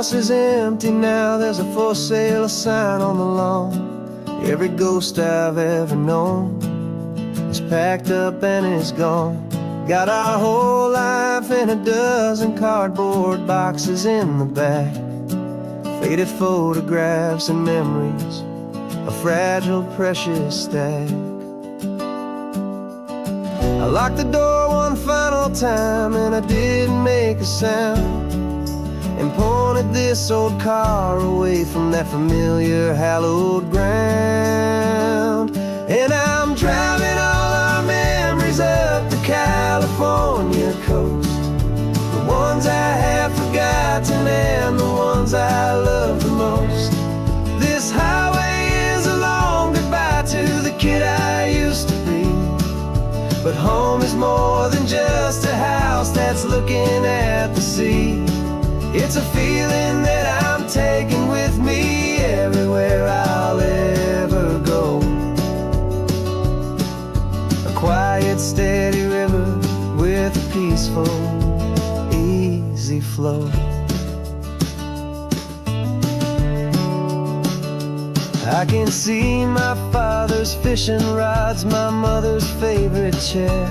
house is empty now, there's a for sale sign on the lawn. Every ghost I've ever known is packed up and is gone. Got our whole life in a dozen cardboard boxes in the back. Faded photographs and memories, a fragile, precious stack. I locked the door one final time and I didn't make a sound, and pointed this old car away from that familiar hallowed ground. And I'm driving all our memories up the California coast, the ones I have forgotten and the ones I love the most. This highway is a long goodbye to the kid I used to be, but home is more than just a house that's looking at the sea. It's a feeling that I'm taking with me everywhere I'll ever go. A quiet, steady river with a peaceful, easy flow. I can see my father's fishing rods, my mother's favorite chair,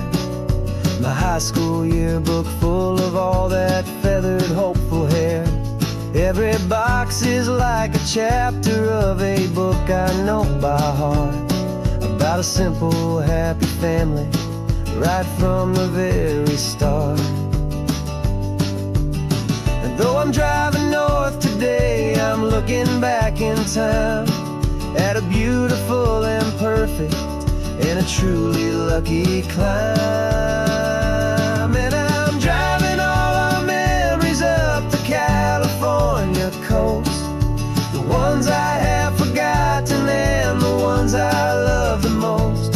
my high school yearbook full of all that feathered, hopeful hair. Every box is like a chapter of a book I know by heart, about a simple, happy family right from the very start. And though I'm driving north today, I'm looking back in time at a beautiful and perfect and a truly lucky climb. And I'm driving all our memories up the California coast, the ones I have forgotten and the ones I love the most.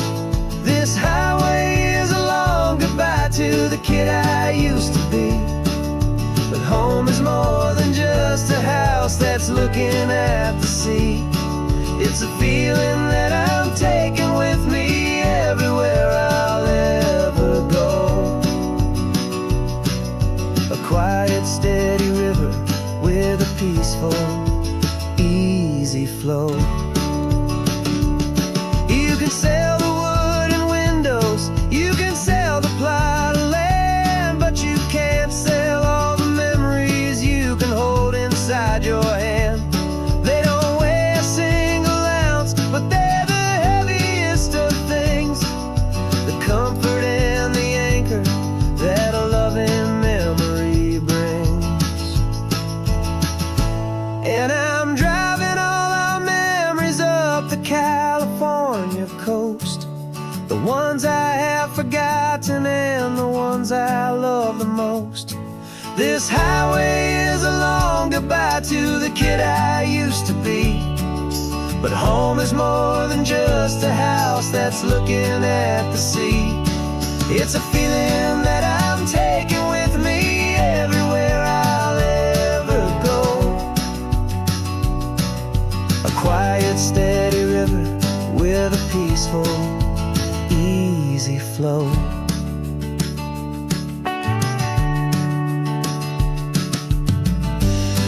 This highway is a long goodbye to the kid I used to be, but home is more than just a house that's looking at the sea. It's a feeling that I'm taking with me everywhere I'll ever go. A quiet, steady river with a peaceful, easy flow. You can sell the wood and windows, you can sell the plot of land, but you can't sell all the memories you can hold inside your hand. They don't weigh a single ounce, but they're the heaviest of things, the comfort and the anchor that a loving memory brings. And I'm driving all our memories up the California coast, the ones I have forgotten and the ones I love the most. This highway is a long goodbye to the kid I used to be, but home is more than just a house that's looking at the sea. It's a feeling that I'm taking with me everywhere I'll ever go. A quiet, steady river with a peaceful, easy flow.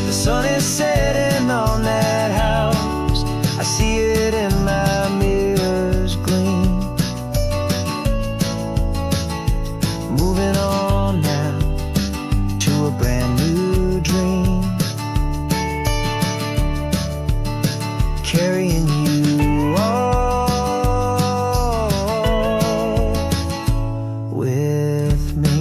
The sun is setting on that house, I see it in my mirror's gleam. Moving on now to a brand new dream, carrying you all with me.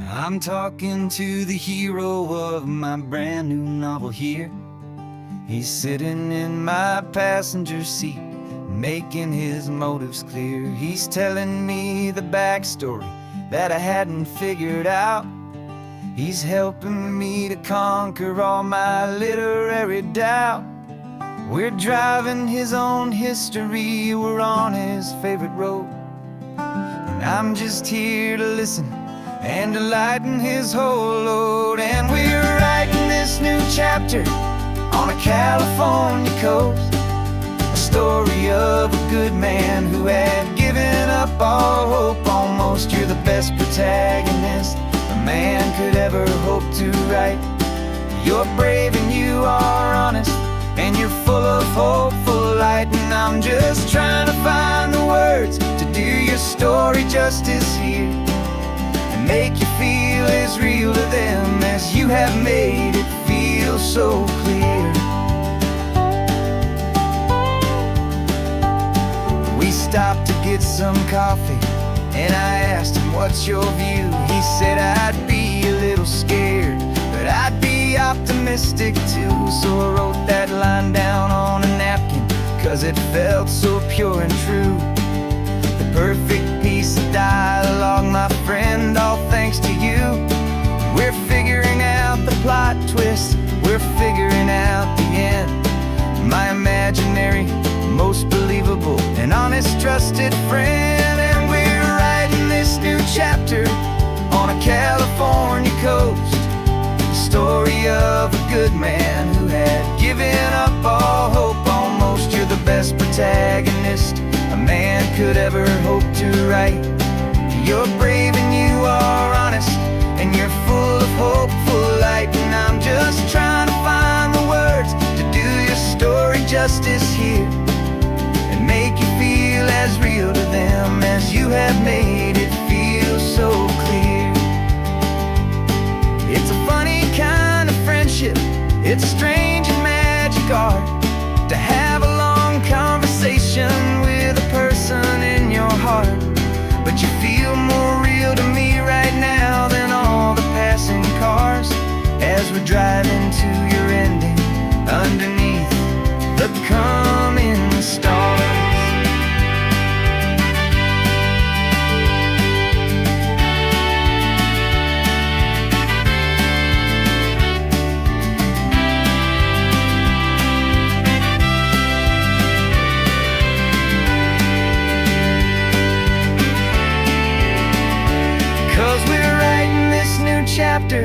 I'm talking to the hero of my brand new novel here. He's sitting in my passenger seat, making his motives clear. He's telling me the backstory that I hadn't figured out. He's helping me to conquer all my literary doubt. We're driving his own history, we're on his favorite road, and I'm just here to listen and to lighten his whole load. And we're writing this new chapter on a California coast. A story of a good man who had given up all hope almost. You're the best protagonist a man could ever hope to write. You're brave and you are honest, and you're full of hopeful light. And I'm just trying to find the words to do your story justice here, and make you feel as real to them as you have made it feel so clear. We stopped to get some coffee, and I asked him, what's your view? He said, I'd be a little scared, but I'd be optimistic too. So I wrote that line down on a napkin, 'cause it felt so pure and true. The perfect piece of dialogue, my friend, all thanks to you. We're figuring out the plot twist, we're figuring out the end. My imaginary, most believable and honest trusted friend. And we're writing this new chapter on a California coast. The story of a good man who had given up all hope almost. You're the best protagonist a man could ever hope to write. You're brave and you are honest, and you're full of hopeful light. And I'm just trying to find the words to do your story justice here, and make you feel as real to them as you have made it feel so clear. It's a funny kind of friendship, it's strange and magic art to have a long conversation with a person in your heart. But you feel more real to me right now than all the passing cars, as we're driving to your ending underneath the coming stars. 'Cause we're writing this new chapter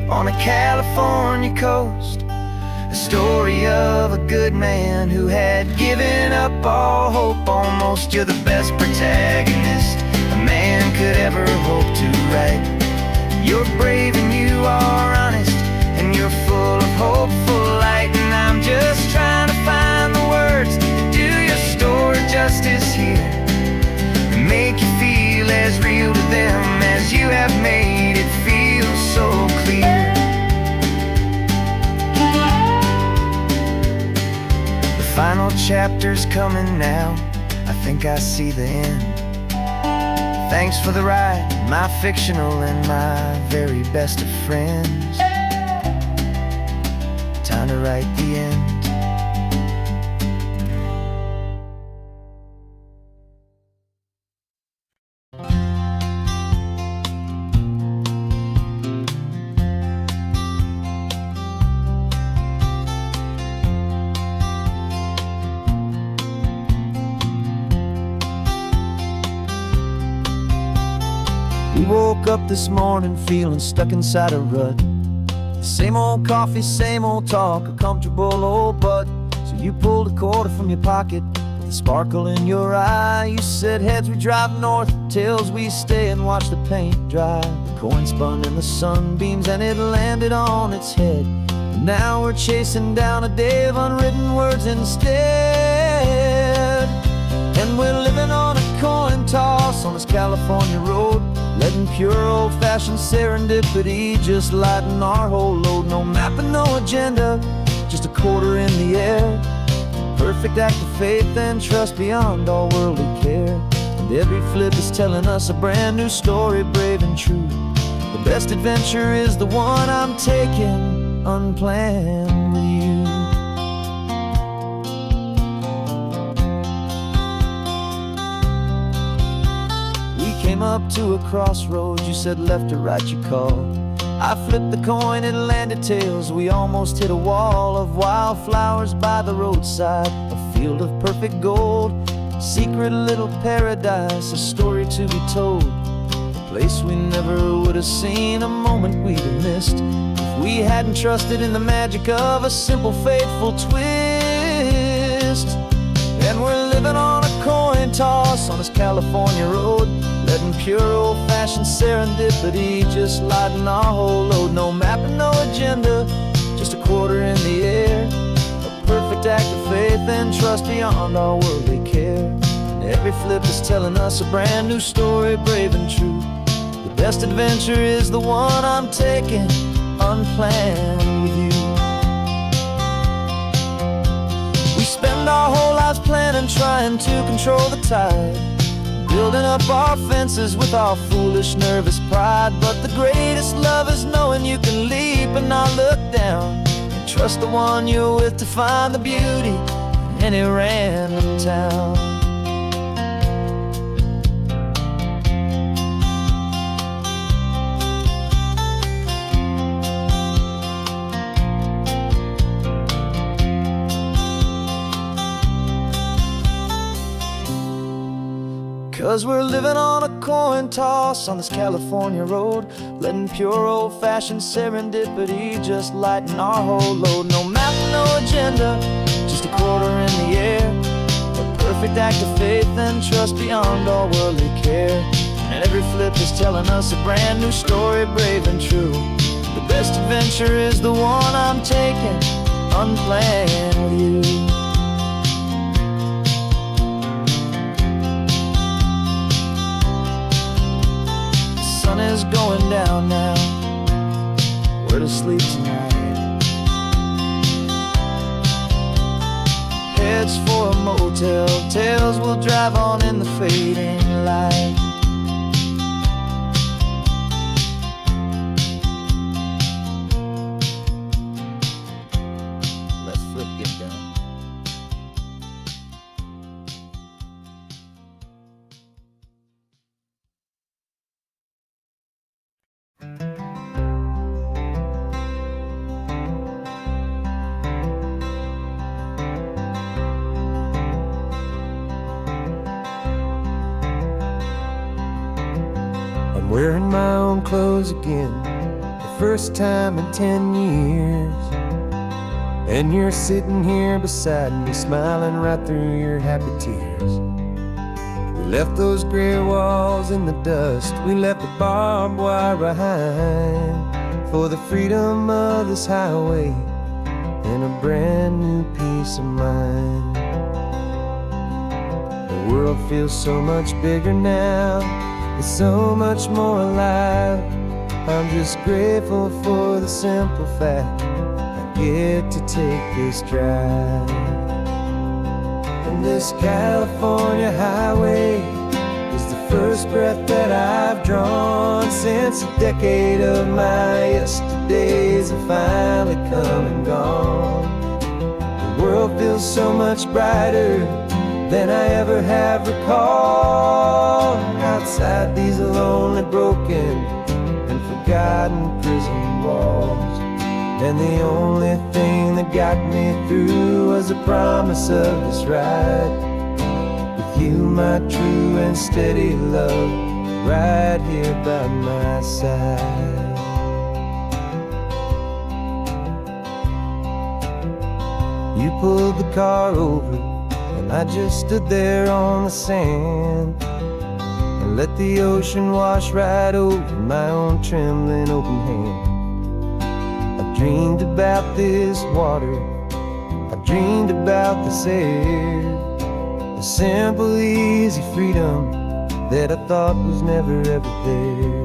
on a California coast. A story of a good man who had given up all hope almost. You're the best protagonist a man could ever hope to write. You're brave and you are honest, and you're full of hopeful light. And I'm just trying to find the words to do your story justice here, and make you feel as real to them as you have made it feel so clear. The final chapter's coming now, I think I see the end. Thanks for the ride, my fictional and my very best of friends. Time to write the end. We woke up this morning feeling stuck inside a rut. Same old coffee, same old talk, a comfortable old butt. So you pulled a quarter from your pocket with a sparkle in your eye. You said, heads we drive north, tails we stay and watch the paint dry. The coin spun in the sunbeams and it landed on its head. And now we're chasing down a day of unwritten words instead. And we're living on a coin toss on this California road, letting pure old-fashioned serendipity just lighten our whole load. No map and no agenda, just a quarter in the air. Perfect act of faith and trust beyond all worldly care. And every flip is telling us a brand new story, brave and true. The best adventure is the one I'm taking unplanned with you. Came up to a crossroads, you said left or right, you called. I flipped the coin, it landed tails. We almost hit a wall of wildflowers by the roadside, a field of perfect gold, secret little paradise, a story to be told. A place we never would have seen, a moment we'd have missed if if we hadn't trusted in the magic of a simple, faithful twist. And we're living on a coin toss on this California road, letting pure old-fashioned serendipity just lighten our whole load. No map and no agenda, just a quarter in the air, a perfect act of faith and trust beyond our worldly care. And every flip is telling us a brand new story, brave and true. The best adventure is the one I'm taking, unplanned with you. We spend our whole lives planning, trying to control the tide, building up our fences with our foolish, nervous pride. But the greatest love is knowing you can leap and not look down, and trust the one you're with to find the beauty in any random town. 'Cause we're living on a coin toss on this California road, letting pure old-fashioned serendipity just lighten our whole load. No map, no agenda, just a quarter in the air, a perfect act of faith and trust beyond all worldly care. And every flip is telling us a brand new story, brave and true. The best adventure is the one I'm taking, unplanned with you. Is going down now, we're to sleep tonight. Heads for a motel, tails will drive on in the fading light. Let's flip get down. I'm wearing my own clothes again, the first time in 10 years. And you're sitting here beside me, smiling right through your happy tears. We left those gray walls in the dust, we left the barbed wire behind, for the freedom of this highway and a brand new peace of mind. The world feels so much bigger now, it's so much more alive. I'm just grateful for the simple fact I get to take this drive. And this California highway is the first breath that I've drawn since a decade of my yesterdays have finally come and gone. The world feels so much brighter than I ever have recalled. Outside these lonely, broken, and forgotten prison walls. And the only thing that got me through was the promise of this ride with you, my true and steady love, right here by my side. You pulled the car over and I just stood there on the sand and let the ocean wash right over my own trembling open hand. I dreamed about this water, I dreamed about this air, the simple, easy freedom that I thought was never ever there.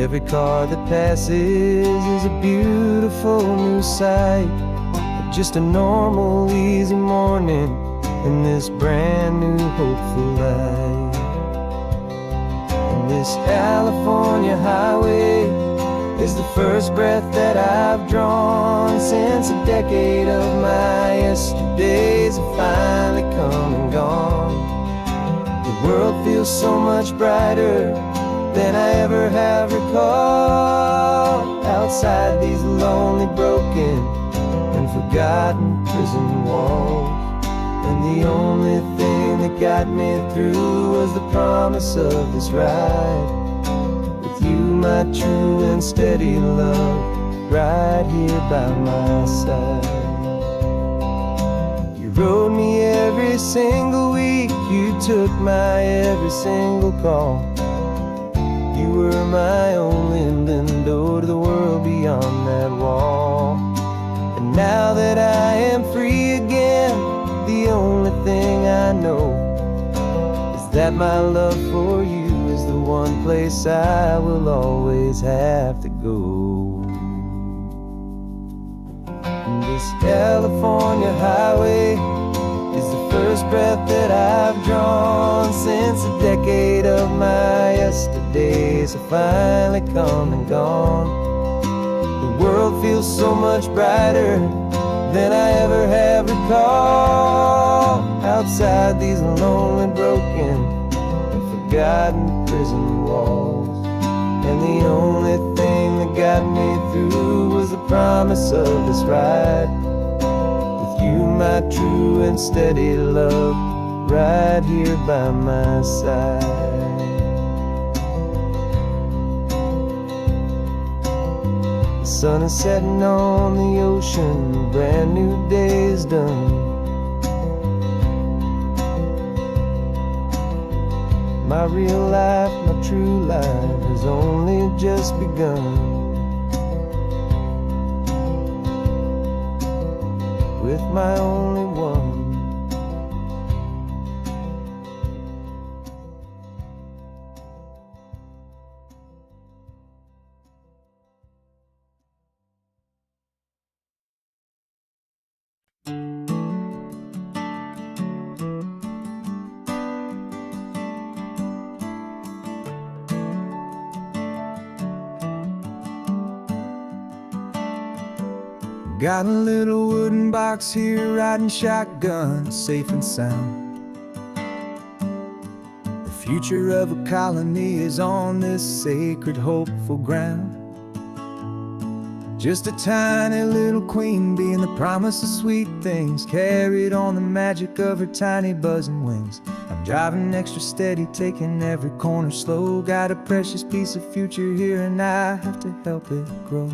Every car that passes is a beautiful new sight, just a normal, easy morning in this brand new, hopeful life. And this California highway is the first breath that I've drawn since a decade of my yesterdays have finally come and gone. The world feels so much brighter than I ever have recalled. Outside these lonely, broken, and forgotten prison walls. And the only thing that got me through was the promise of this ride with you, my true and steady love, right here by my side. You rode me every single week, you took my every single call. You were my only window to the world beyond that wall. And now that I am free again, the only thing I know is that my love for you is the one place I will always have to go. And this California highway is the first breath that I've drawn since a decade of my yesterdays have finally come and gone. The world feels so much brighter than I ever have recalled. Outside these lonely, broken, and forgotten prison walls. And the only thing that got me through was the promise of this ride. With you, my true and steady love, right here by my side. The sun is setting on the ocean, a brand new day is done. My real life, my true life has only just begun. With my only one. Got a little wooden box here, riding shotgun, safe and sound. The future of a colony is on this sacred, hopeful ground. Just a tiny little queen bee and the promise of sweet things, carried on the magic of her tiny buzzing wings. I'm driving extra steady, taking every corner slow. Got a precious piece of future here and I have to help it grow.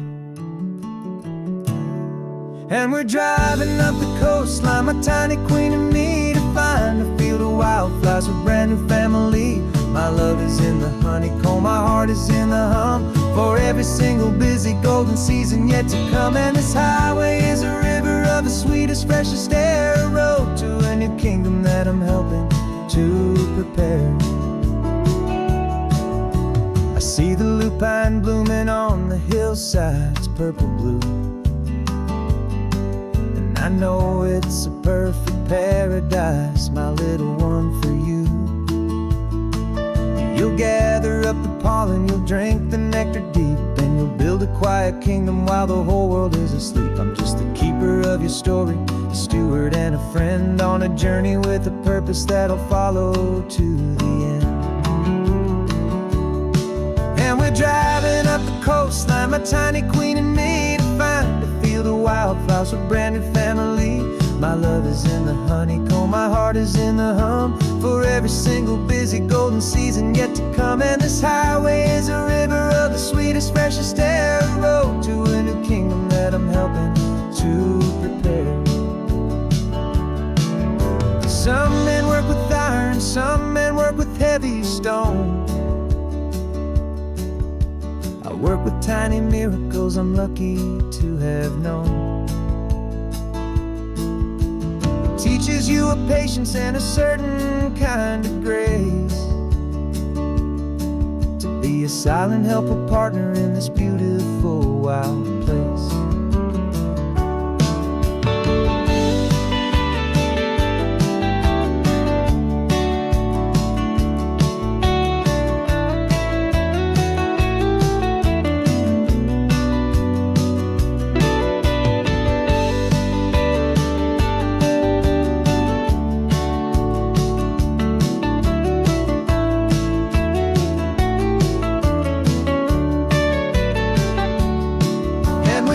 And we're driving up the coastline, my tiny queen and me, to find a field of wildflowers, a brand new family. My love is in the honeycomb, my heart is in the hum, for every single busy golden season yet to come. And this highway is a river of the sweetest, freshest air, a road to a new kingdom that I'm helping to prepare. I see the lupine blooming on the hillsides, purple blue. I know it's a perfect paradise, my little one, for you. You'll gather up the pollen, you'll drink the nectar deep, and you'll build a quiet kingdom while the whole world is asleep. I'm just the keeper of your story, a steward and a friend, on a journey with a purpose that'll follow to the end. And we're driving up the coastline, my tiny queen and me, to find a field of wildflowers, a brand new family. My love is in the honeycomb, my heart is in the hum, for every single busy golden season yet to come. And this highway is a river of the sweetest, freshest air, a road to a new kingdom that I'm helping to prepare. Some men work with iron, some men work with heavy stone. I work with tiny miracles I'm lucky to have known. It teaches you a patience and a certain kind of grace, to be a silent, helpful partner in this beautiful, wild place.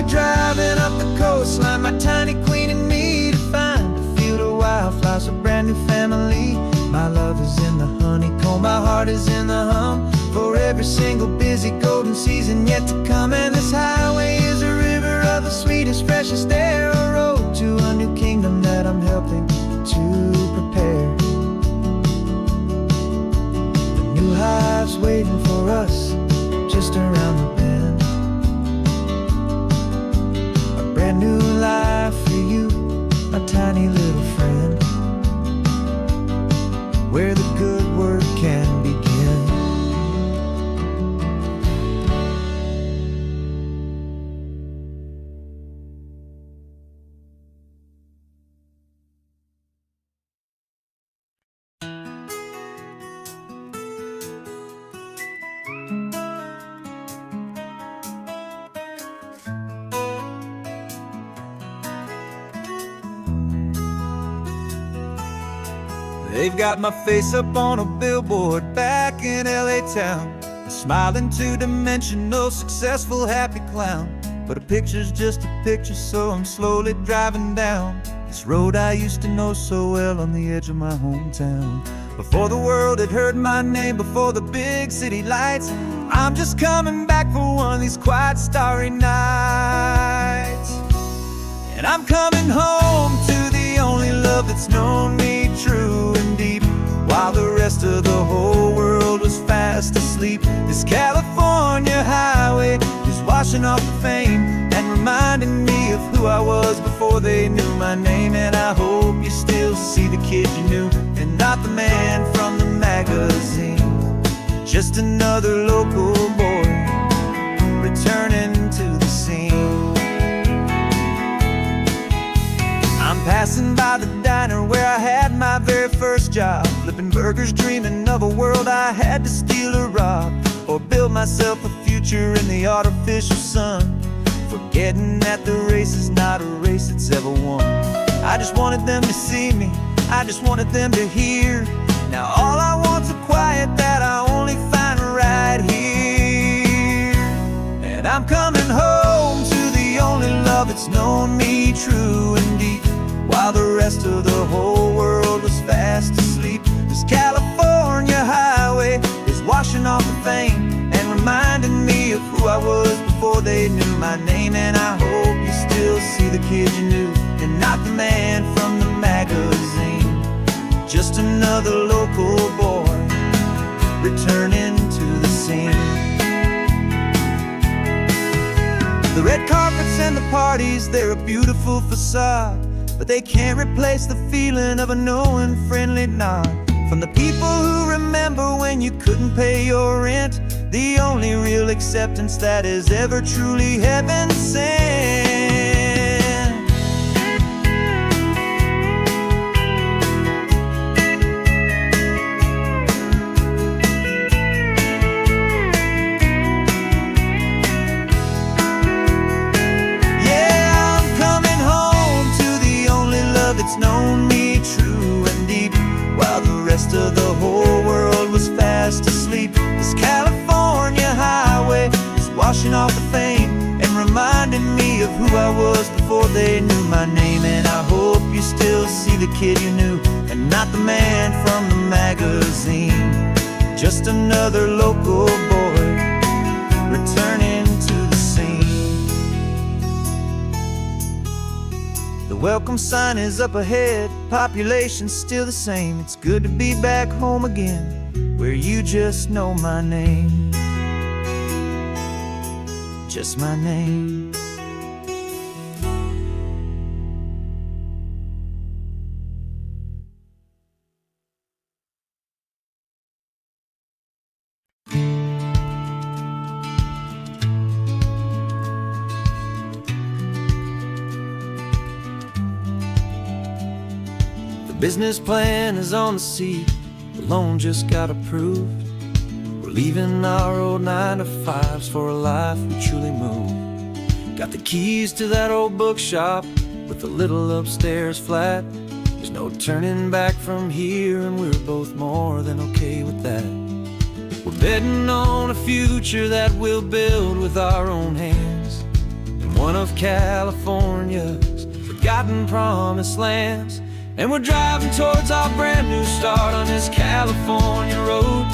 Driving up the coastline, my tiny queen and me, to find a field of wildflowers, a brand new family. My love is in the honeycomb, my heart is in the hum, for every single busy golden season yet to come, and this highway is a river of the sweetest, freshest air, a road to a new kingdom that I'm helping to prepare. A new hive's waiting for us just around the bend, a brand new life for you, my tiny little friend, where the good work can begin. They've got my face up on a billboard back in LA town, a smiling two-dimensional, successful, happy clown. But a picture's just a picture, so I'm slowly driving down this road I used to know so well on the edge of my hometown. Before the world had heard my name, before the big city lights, I'm just coming back for one of these quiet, starry nights. And I'm coming home to the only love that's known me true and deep, while the rest of the whole world was fast asleep. This California highway is washing off the fame and reminding me of who I was before they knew my name. And I hope you still see the kid you knew, and not the man from the magazine. Just another local boy returning to the scene. I'm passing by the diner where I had my very first job, flipping burgers, dreaming of a world I had to steal or rob, or build myself a future in the artificial sun, forgetting that the race is not a race that's ever won. I just wanted them to see me, I just wanted them to hear. Now all I want's a quiet that I only find right here. And I'm coming home to the only love that's known me true and deep, while the rest of the whole world was fast asleep. This California highway is washing off the fame and reminding me of who I was before they knew my name. And I hope you still see the kid you knew, and not the man from the magazine. Just another local boy returning to the scene. The red carpets and the parties, they're a beautiful facade, but they can't replace the feeling of a knowing, friendly nod from the people who remember when you couldn't pay your rent, the only real acceptance that is ever truly heaven sent. It's known me true and deep, while the rest of the whole world was fast asleep. This California highway is washing off the fame and reminding me of who I was before they knew my name. And I hope you still see the kid you knew, and not the man from the magazine. Just another local boy returning to the scene. The welcome sign is up ahead, population's still the same. It's good to be back home again, where you just know my name. Just my name. Business plan is on the seat, the loan just got approved. We're leaving our old 9-to-5s for a life we truly move. Got the keys to that old bookshop with the little upstairs flat. There's no turning back from here, and we're both more than okay with that. We're betting on a future that we'll build with our own hands, in one of California's forgotten promised lands. And we're driving towards our brand new start on this California road,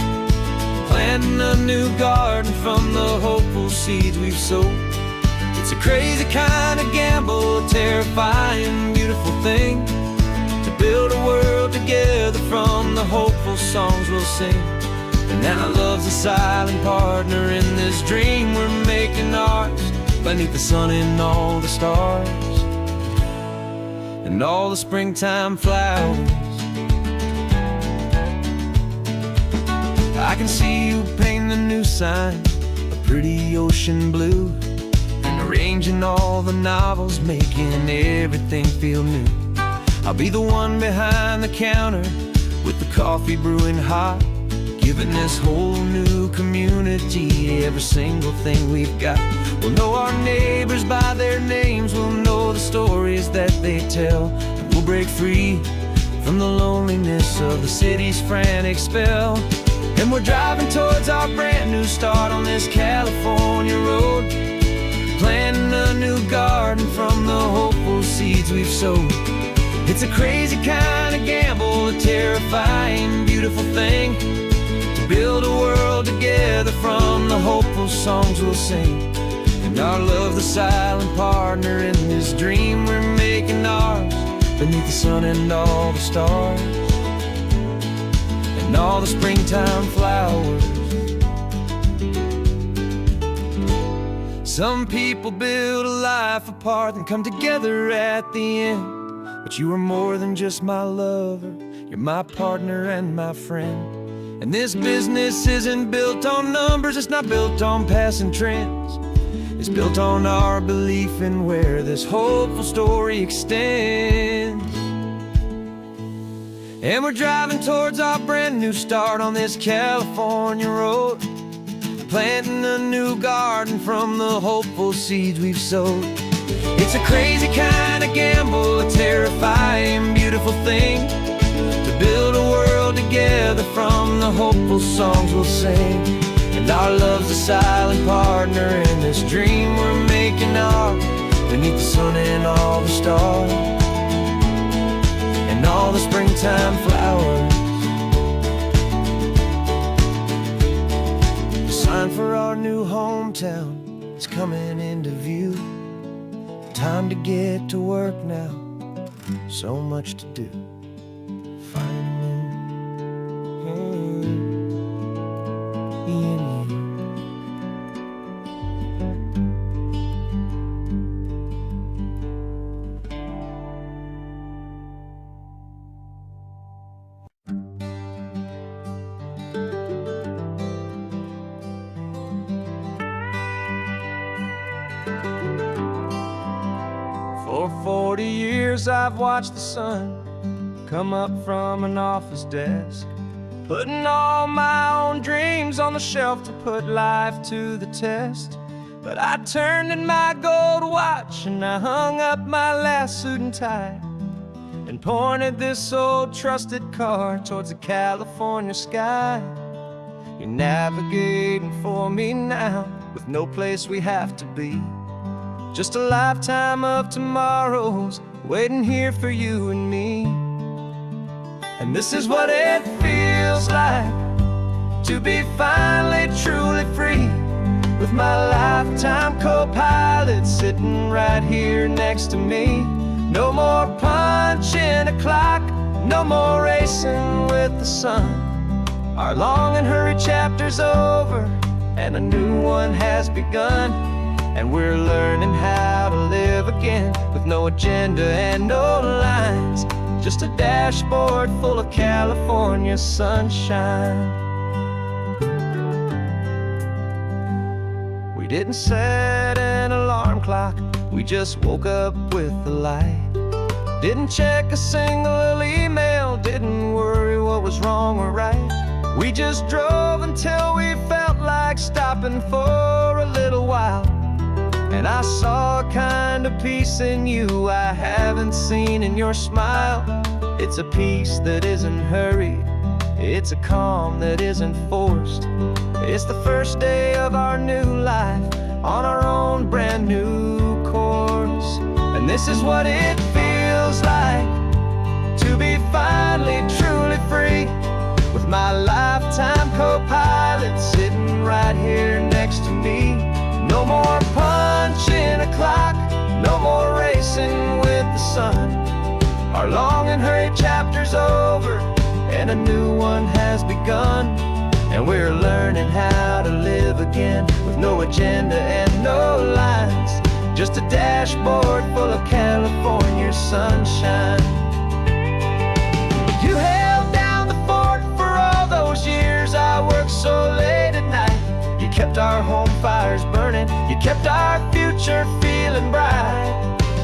planting a new garden from the hopeful seeds we've sowed. It's a crazy kind of gamble, a terrifying, beautiful thing, to build a world together from the hopeful songs we'll sing. And now love's a silent partner in this dream we're making ours, beneath the sun and all the stars and all the springtime flowers. I can see you painting a new sign, a pretty ocean blue, and arranging all the novels, making everything feel new. I'll be the one behind the counter with the coffee brewing hot, giving this whole new community every single thing we've got. We'll know our neighbors by their names, we'll know the stories that they tell, and we'll break free from the loneliness of the city's frantic spell. And we're driving towards our brand new start on this California road, planting a new garden from the hopeful seeds we've sowed. It's a crazy kind of gamble, a terrifying, beautiful thing, to build a world together from the hopeful songs we'll sing. And our love's the silent partner in this dream we're making ours, beneath the sun and all the stars and all the springtime flowers. Some people build a life apart and come together at the end, but you are more than just my lover, you're my partner and my friend. And this business isn't built on numbers, it's not built on passing trends, it's built on our belief in where this hopeful story extends. And we're driving towards our brand new start on this California road, planting a new garden from the hopeful seeds we've sowed. It's a crazy kind of gamble, a terrifying, beautiful thing, to build a world together from the hopeful songs we'll sing. And our love's a silent partner in this dream we're making ours, beneath the sun and all the stars and all the springtime flowers. The sign for our new hometown is coming into view. Time to get to work now, so much to do. Finding in you. For 40 years I've watched the sun come up from an office desk, putting all my own dreams on the shelf to put life to the test. But I turned in my gold watch and I hung up my last suit and tie, and pointed this old trusted car towards the California sky. You're navigating for me now, with no place we have to be, just a lifetime of tomorrows waiting here for you and me. And this is what it feels like to be finally truly free, with my lifetime co-pilot sitting right here next to me. No more punching a clock, no more racing with the sun. Our long and hurried chapter's over and a new one has begun. And we're learning how to live again, with no agenda and no lines, just a dashboard full of California sunshine. We didn't set an alarm clock, we just woke up with the light. Didn't check a single email, didn't worry what was wrong or right. We just drove until we felt like stopping for a little while. And I saw a kind of peace in you I haven't seen in your smile. It's a peace that isn't hurried, it's a calm that isn't forced. It's the first day of our new life on our own brand new course. And this is what it feels like to be finally truly free, with my lifetime co-pilot Our long and hurried chapter's over, and a new one has begun. And we're learning how to live again, with no agenda and no lines, just a dashboard full of California sunshine. You held down the fort for all those years I worked so late at night. You kept our home fires burning, you kept our future feeling bright.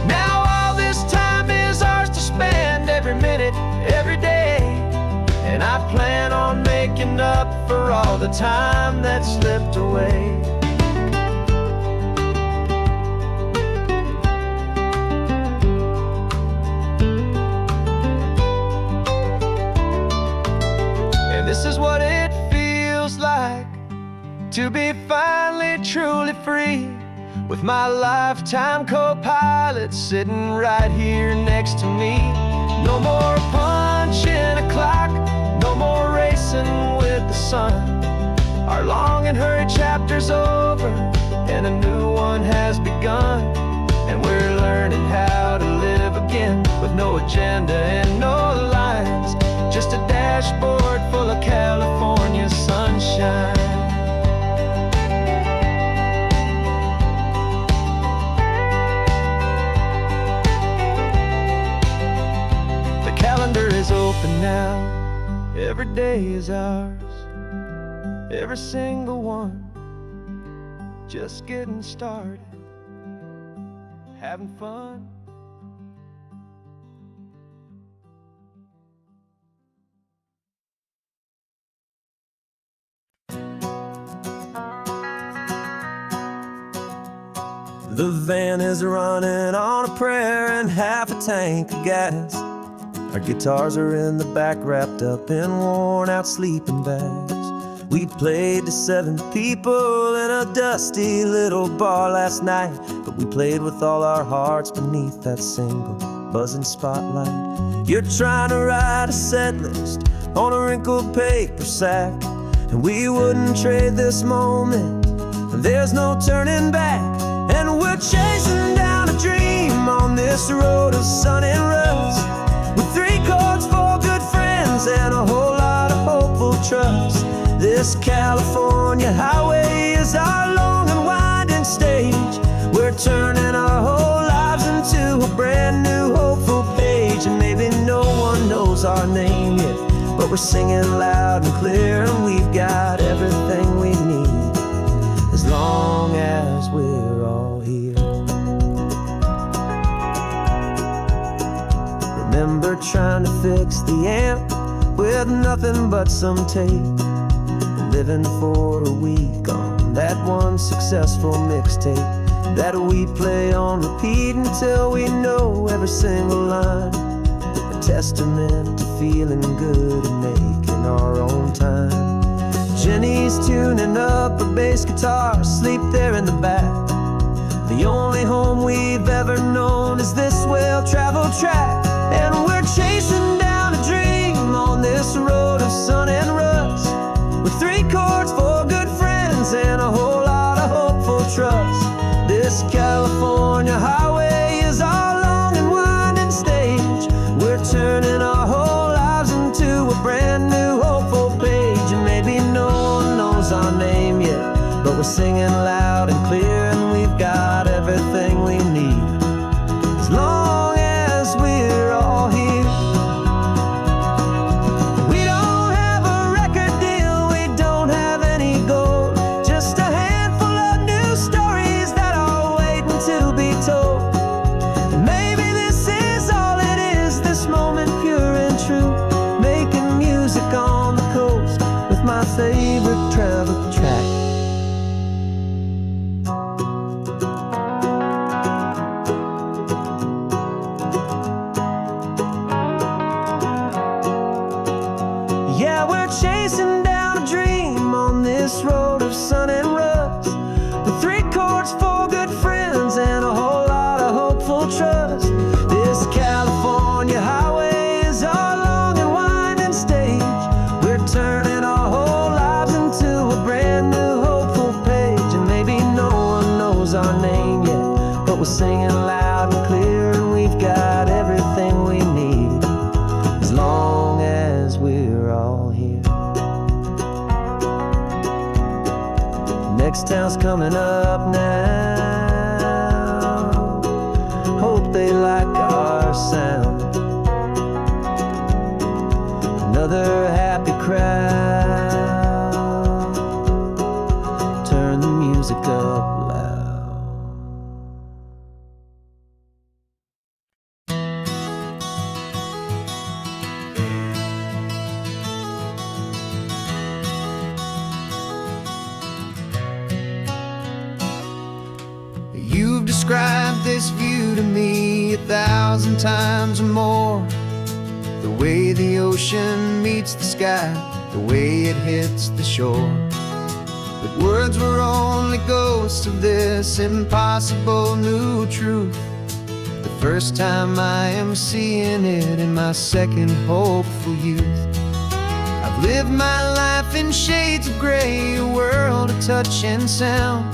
Now all this time is ours to spend, every minute, every day. And I plan on making up for all the time that slipped away. And this is what it feels like to be finally truly free, with my lifetime co-pilot sitting right here next to me. No more punching a clock, no more racing with the sun. Our long and hurried chapter's over, and a new one has begun. And we're learning how to live again, with no agenda and no lines, just a dashboard full of California sunshine. The calendar is open now, every day is ours, every single one, just getting started, having fun. The van is running on a prayer and half a tank of gas. Our guitars are in the back, wrapped up in worn-out sleeping bags. We played to 7 people in a dusty little bar last night, but we played with all our hearts beneath that single buzzing spotlight. You're trying to write a set list on a wrinkled paper sack, and we wouldn't trade this moment. There's no turning back, and we're chasing down a dream on this road of sun and rust, with 3 chords, 4 good friends, and a whole lot of hopeful trust. This California highway is our long and winding stage. We're turning our whole lives into a brand new hopeful page. And maybe no one knows our name yet, but we're singing loud and clear, and we've got everything we need, as long as we're all here. Remember trying to fix the amp with nothing but some tape, living for a week on that one successful mixtape that we play on repeat until we know every single line. A testament to feeling good and making our own time. Jenny's tuning up her bass guitar, asleep there in the back. The only home we've ever known is this well-traveled track, and we're chasing down a dream on this road of sun and rust, with 3 chords, 4 good friends, and a whole lot of hopeful trust. This California highway is our long and winding stage. We're turning our whole lives into a brand new hopeful page. And maybe no one knows our name yet, but we're singing loud and clear, and we've got everything we need, as long as we're all here. My favorite travel track. town's coming up now. Hope they like our sound. Another happy crowd. Turn the music up loud. You've described this view to me 1,000 times or more. The way the ocean meets the sky, the way it hits the shore. But words were only ghosts of this impossible new truth. The first time I am seeing it in my second hopeful youth. I've lived my life in shades of gray, a world of touch and sound.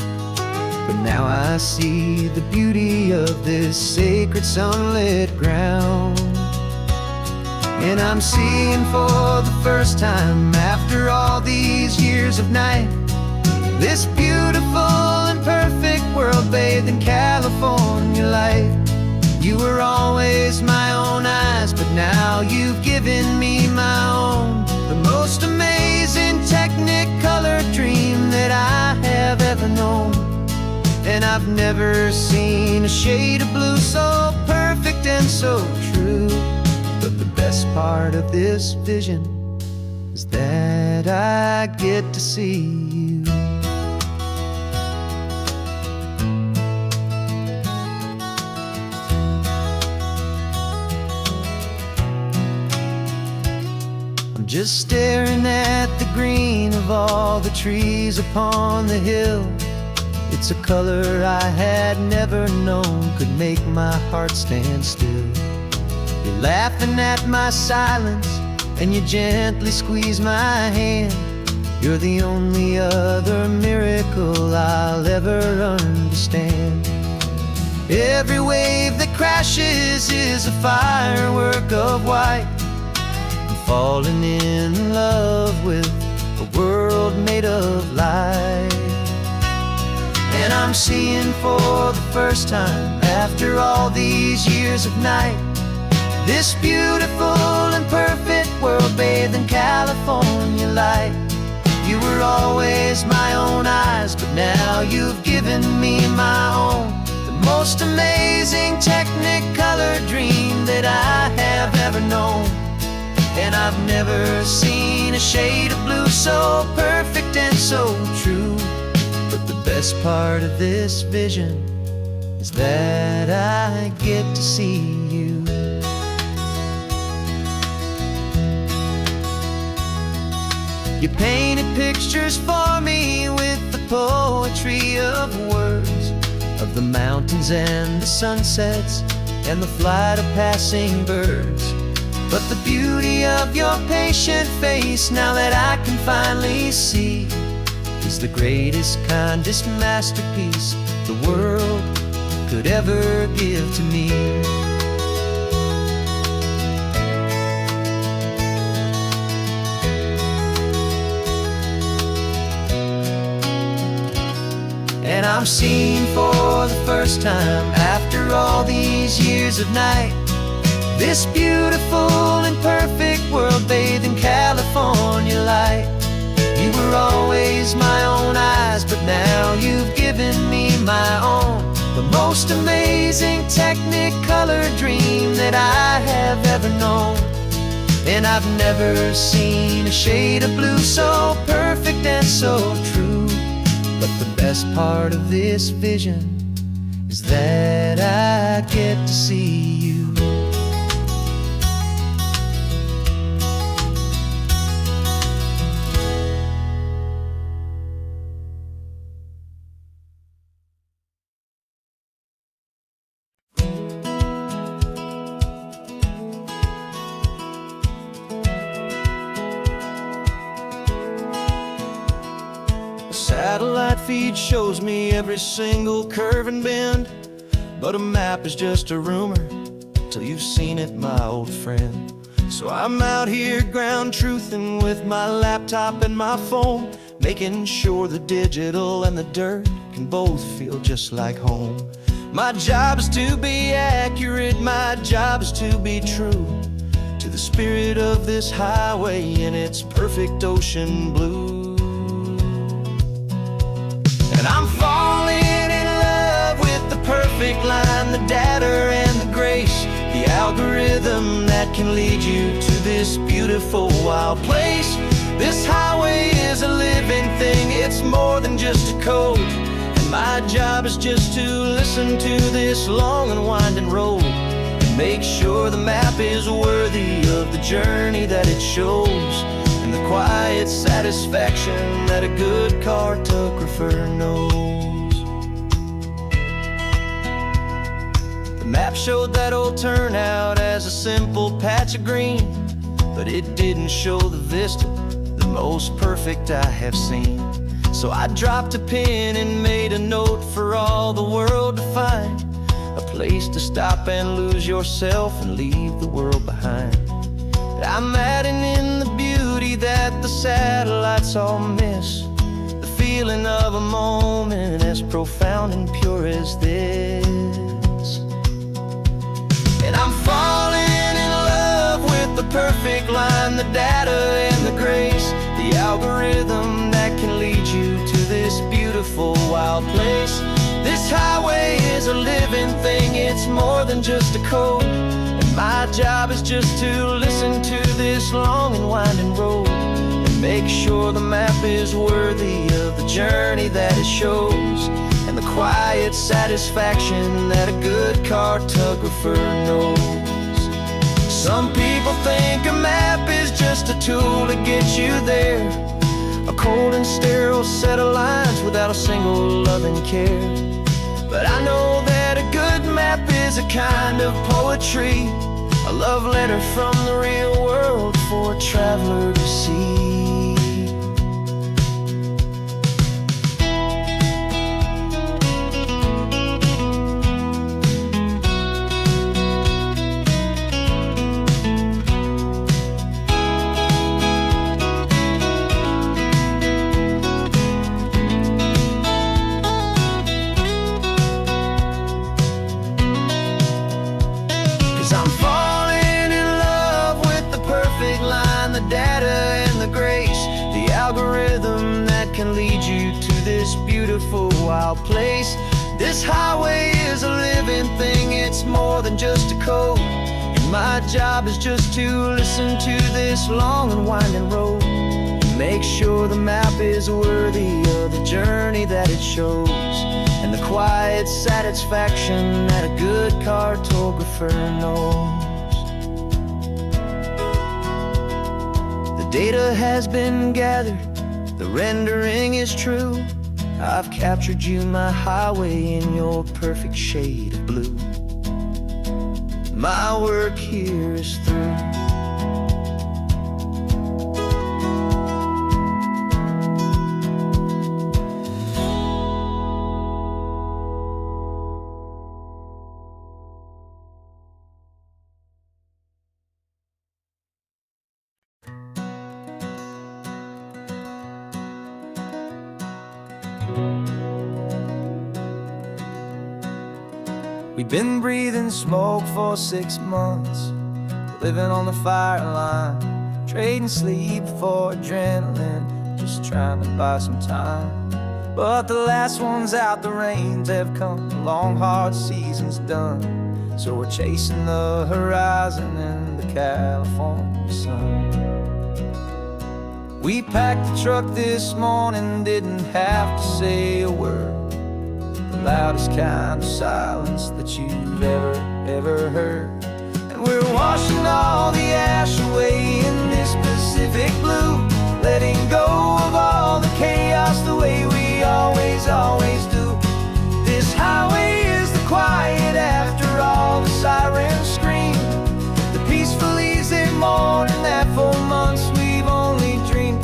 But now I see the beauty of this sacred sunlit ground. And I'm seeing for the first time, after all these years of night, this beautiful and perfect world bathed in California light. You were always my own eyes, but now you've given me my own. The most amazing technicolor dream that I have ever known. And I've never seen a shade of blue so perfect and so true. But the best part of this vision is that I get to see you. I'm just staring at the green of all the trees upon the hill. It's a color I had never known could make my heart stand still. You're laughing at my silence, and you gently squeeze my hand. You're the only other miracle I'll ever understand. Every wave that crashes is a firework of white. I'm falling in love with a world made of light. And I'm seeing for the first time, after all these years of night, this beautiful and perfect world bathed in California light. You were always my own eyes, but now you've given me my own. The most amazing technicolor dream that I have ever known. And I've never seen a shade of blue so perfect and so true. But the best part of this vision is that I get to see you. You painted pictures for me with the poetry of words, of the mountains and the sunsets and the flight of passing birds. But the beauty of your patient face, now that I can finally see, is the greatest, kindest masterpiece the world could ever give to me. And I'm seeing for the first time, after all these years of night, this beautiful and perfect world bathed in California light. You were always my own eyes, but now you've given me my own. The most amazing technicolor dream that I have ever known. And I've never seen a shade of blue so perfect and so true. But the best part of this vision is that I get to see you. Satellite feed shows me every single curve and bend, but a map is just a rumor till you've seen it, my old friend. So I'm out here ground truthing with my laptop and my phone, making sure the digital and the dirt can both feel just like home. My job is to be accurate, my job is to be true to the spirit of this highway in its perfect ocean blue. And I'm falling in love with the perfect line, the data and the grace, the algorithm that can lead you to this beautiful wild place. This highway is a living thing, it's more than just a code. And my job is just to listen to this long and winding road and make sure the map is worthy of the journey that it shows, and the quiet satisfaction that a good cartographer knows. The map showed that old turnout as a simple patch of green, but it didn't show the vista, the most perfect I have seen. So I dropped a pin and made a note for all the world to find, a place to stop and lose yourself and leave the world behind. I'm adding in the beauty that the satellites all miss, the feeling of a moment as profound and pure as this. And I'm falling in love with the perfect line, the data and the grace, the algorithm that can lead you to this beautiful wild place. This highway is a living thing, it's more than just a code. And my job is just to listen to this long and winding road and make sure the map is worthy of the journey that it shows, and the quiet satisfaction that a good cartographer knows. Some people think a map is just a tool to get you there, a cold and sterile set of lines without a single loving care. But I know that a good map is a kind of poetry, a love letter from the real world for a traveler to see. 'Cause I'm falling in love with the perfect line, the data and the grace, the algorithm that can lead you to this beautiful wild place. This highway is a living thing, it's more than just a code. And my job is just to listen to this long and winding road and make sure the map is worthy of the journey that it shows, and the quiet satisfaction that a good cartographer knows. The data has been gathered, the rendering is true. I've captured you, my highway, in your perfect shade of blue. My work here is through. We've been breathing smoke for 6 months, living on the fire line, trading sleep for adrenaline, just trying to buy some time. But the last one's out, the rains have come, the long hard season's done, so we're chasing the horizon in the California sun. We packed the truck this morning, didn't have to say a word, loudest kind of silence that you've ever heard. And we're washing all the ash away in this Pacific blue, letting go of all the chaos the way we always do. This highway is the quiet after all the sirens scream, the peaceful easy morning that for months we've only dreamed.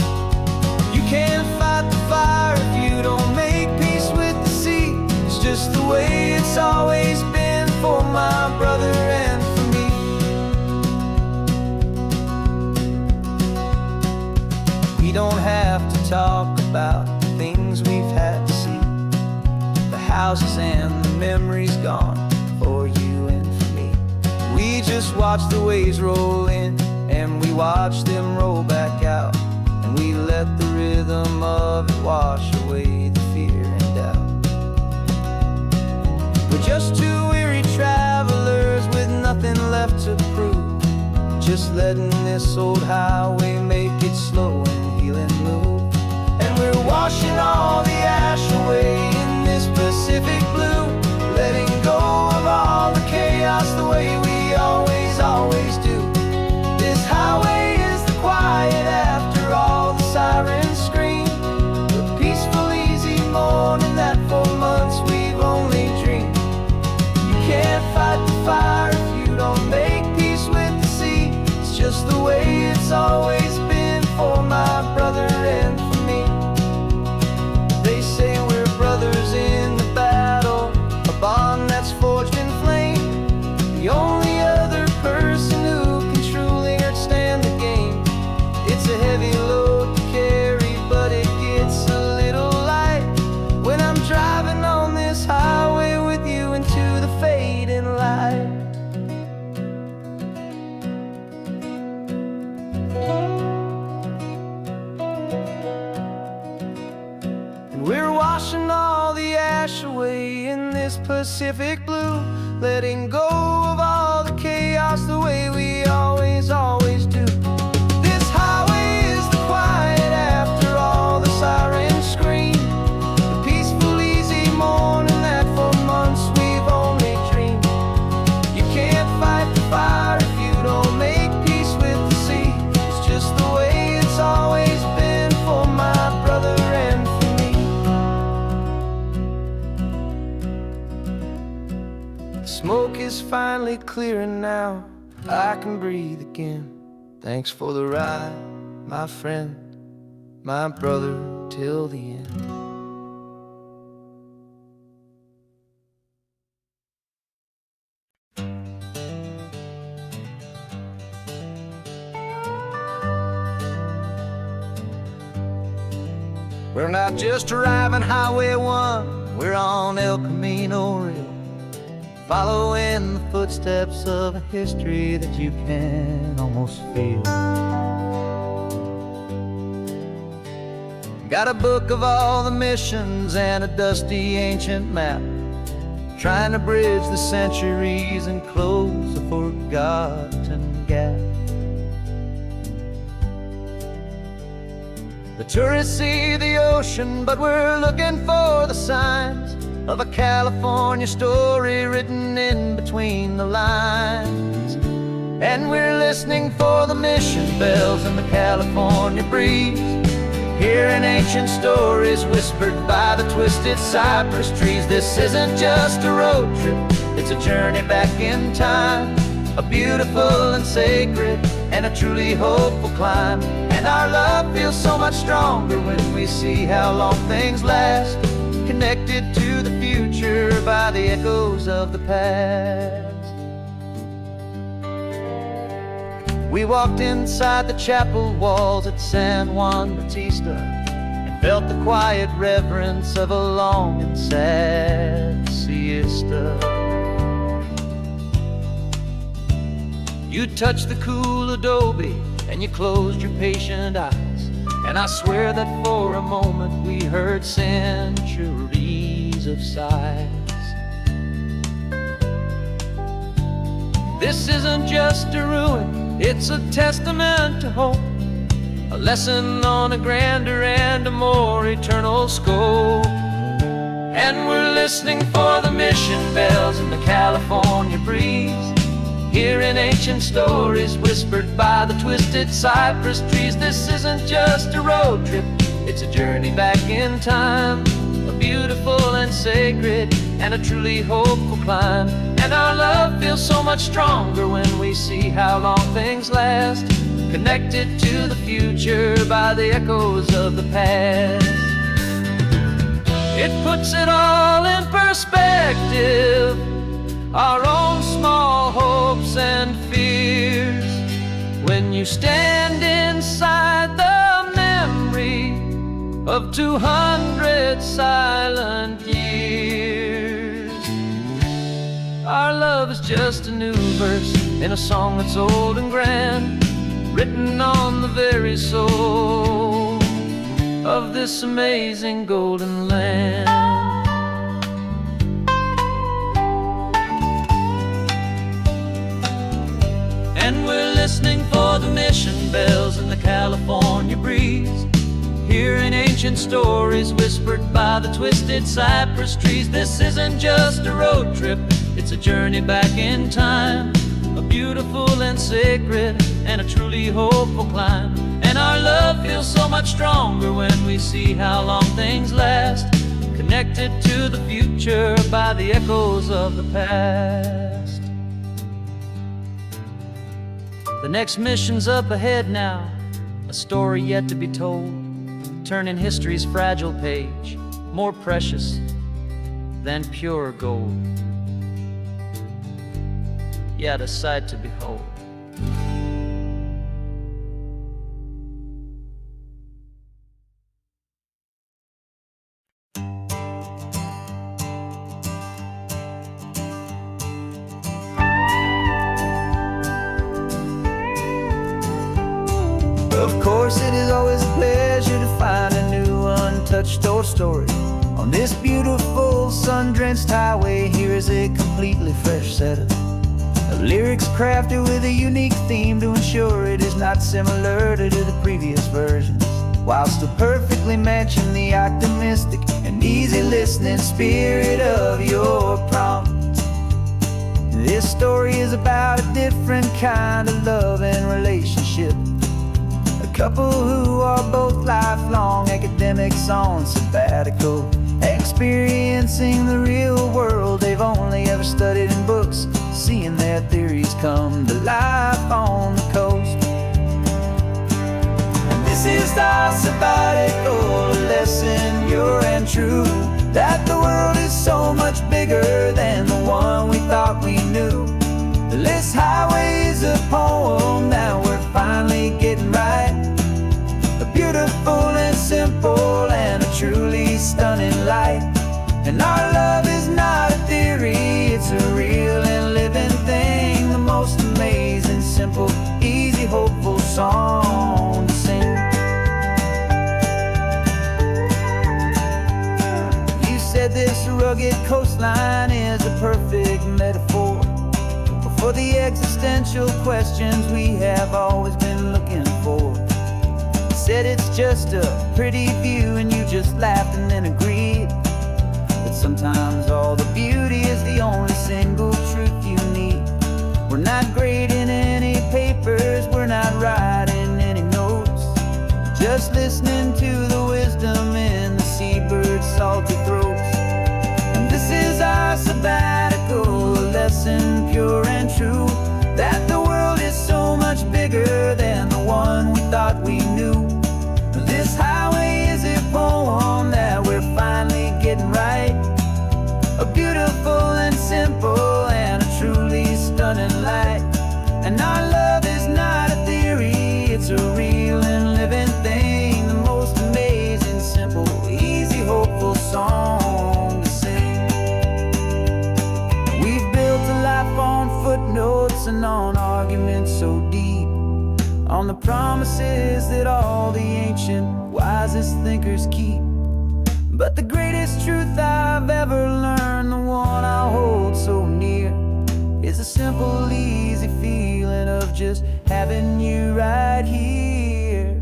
You can't fight the fire if you don't make peace with the sea. It's just the way it's always been for my brother and for me. about the things we've had to see, the houses and the memories gone for you and for me. We just watch the waves roll in, and we watch them roll back out, and we let the rhythm of it wash away the fear and doubt. We're just two weary travelers with nothing left to prove, just letting this old highway make it slow and healing move. And we're washing all the ash away in this Pacific blue, letting go of all the chaos the way we always do. This highway is the quiet after all the sirens scream, the peaceful, easy morning that for months we've only dreamed. You can't fight the fire if you don't make peace with the sea. It's just the way it's always been for my brother and for me. They say we're brothers in the battle, a bond that's forged in flame. The only other person who can truly understand the game. It's a heavy load to carry, but it gets a little light when I'm driving on this highway with you into the fading light. And we're washing all the ash away in this Pacific blue, letting go of all the chaos the way we always do. This highway is the quiet after all the sirens scream, the peaceful, easy morning that for months we've only dreamed. You can't fight the fire if you don't make peace with the sea. It's just the way it's always been for my brother and for me. The smoke is finally clearing now, I can breathe again. Thanks for the ride, my friend, my brother, till the end. We're not just driving Highway 1, we're on El Camino Real, following the footsteps of a history that you can almost feel. Got a book of all the missions and a dusty ancient map, trying to bridge the centuries and close a forgotten gap. The tourists see the ocean, but we're looking for the signs of a California story written in between the lines. And we're listening for the mission bells in the California breeze, hearing ancient stories whispered by the twisted cypress trees. This isn't just a road trip, it's a journey back in time, a beautiful and sacred and a truly hopeful climb. And our love feels so much stronger when we see how long things last, connected to the future by the echoes of the past. We walked inside the chapel walls at San Juan Bautista and felt the quiet reverence of a long and sad siesta. You touched the cool adobe and you closed your patient eyes, and I swear that for a moment we heard centuries of sighs. This isn't just a ruin, it's a testament to hope, a lesson on a grander and a more eternal scope. And we're listening for the mission bells in the California breeze, hearing ancient stories whispered by the twisted cypress trees. This isn't just a road trip, it's a journey back in time, a beautiful and sacred and a truly hopeful climb. And our love feels so much stronger when we see how long things last, connected to the future by the echoes of the past. It puts it all in perspective, our own small hopes and fears, when you stand inside the memory of 200 silent years. Our love is just a new verse in a song that's old and grand, written on the very soul of this amazing golden land. And we're listening for the mission bells in the California breeze, hearing ancient stories whispered by the twisted cypress trees. This isn't just a road trip, it's a journey back in time, a beautiful and sacred and a truly hopeful climb. And our love feels so much stronger when we see how long things last, connected to the future by the echoes of the past. The next mission's up ahead now, a story yet to be told, turning history's fragile page more precious than pure gold. Yet a sight to behold. Of course, it is always a pleasure to find a new untouched old story. On this beautiful sun-drenched highway, here is a completely fresh set of lyrics crafted with a unique theme to ensure it is not similar to the previous versions, while still perfectly matching the optimistic and easy listening spirit of your prompt. This story is about a different kind of love and relationship, a couple who are both lifelong academics on sabbatical, experiencing the real world they've only ever studied in books, seeing their theories come to life on the coast. And this is our sabbatical lesson, pure and true, that the world is so much bigger than the one we thought we knew. This highway is a poem that we're finally getting right, a beautiful and simple and a truly stunning light. And our love is not a theory, it's a real and living thing, the most amazing, simple, easy, hopeful song to sing. You said this rugged coastline is a perfect metaphor for the existential questions we have always been looking for. You said it's just a pretty view and you just laughed and then agreed that sometimes all the beauty is the only single truth you need. We're not grading any papers, we're not writing any notes, just listening to the wisdom in the seabird's salty throats. And this is our sabbatical lesson, pure and true, that the world is so much bigger than the one we thought we knew. This highway is a poem that we're finally getting right, a beautiful and simple and a truly stunning light. And our love is not a theory, it's a real and living thing, the most amazing, simple, easy, hopeful song to sing. We've built a life on footnotes and on arguments so deep, on the promises that all the ancient, wisest thinkers keep. But the greatest truth I've ever learned, the one I hold so near, is a simple, easy feeling of just having you right here.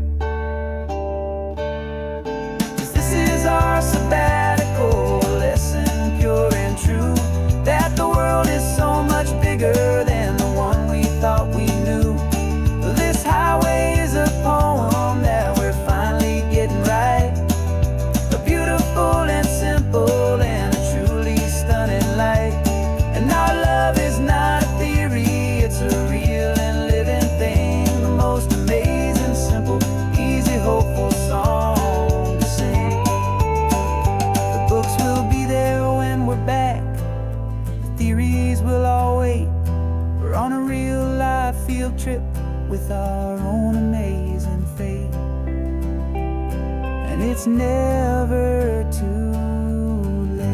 'Cause this is our sabbatical lesson, pure and true, that the world is so much bigger than the one we thought we knew. This highway is a poem that we're finally getting right, a beautiful and simple and a truly stunning light. And our love is not a theory, it's a real and living thing, the most amazing, simple, easy, hopeful song to sing. The books will be there when we're back, the theories will all wait. We're on a real life field trip with our own amazing fate. And and it's never too late.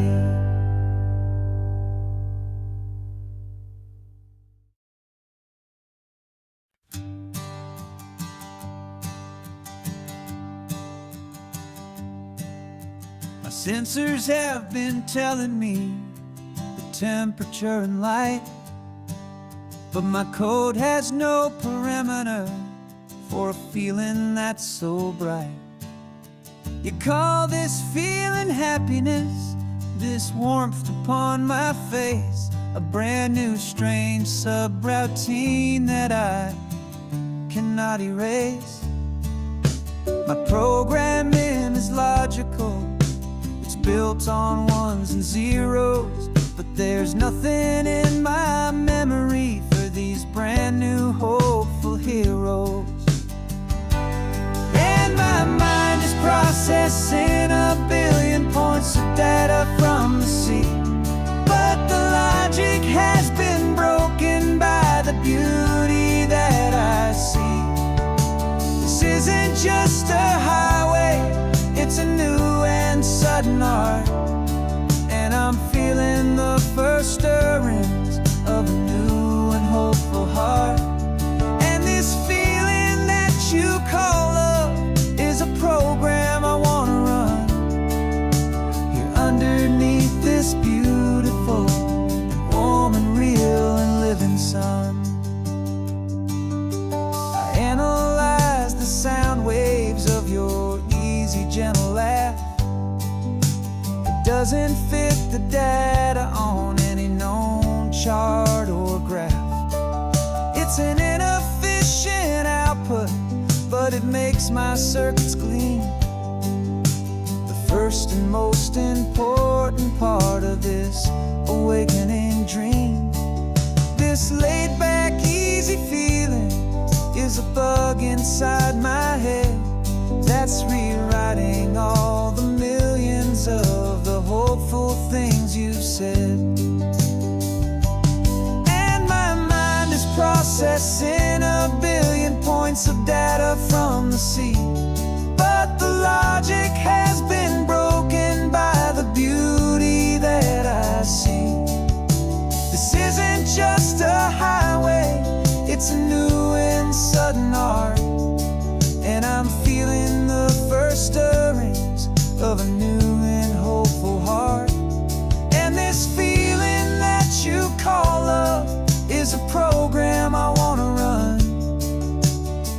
My sensors have been telling me the temperature and light, but my code has no perimeter for a feeling that's so bright. You call this feeling happiness, this warmth upon my face, a brand new strange subroutine that I cannot erase. My programming is logical, it's built on ones and zeros, but there's nothing in my memory for these brand new hopeful heroes. And my mind is processing a billion points of data from the sea, but the logic has been broken by the beauty that I see. This isn't just a highway, it's a new and sudden art, and I'm feeling the first stirrings of a new and hopeful heart. And this feeling that you call love is a program I wanna run here underneath this beautiful and warm and real and living sun. I analyze the sound waves of your easy, gentle laugh. It doesn't fit the data on any known chart or graph. It's an inefficient output, but it makes my circuits clean. The first and most important part of this awakening dream. This laid-back, easy feeling is a bug inside my head that's rewriting all the millions of the hopeful things you've said. And my mind is processing a billion points of data from the sea, but the logic has been broken by the beauty that I see. This isn't just a highway, it's a new and sudden art, and I'm feeling the first stirrings of a new and hopeful heart. And this feeling that you call love is a program I wanna run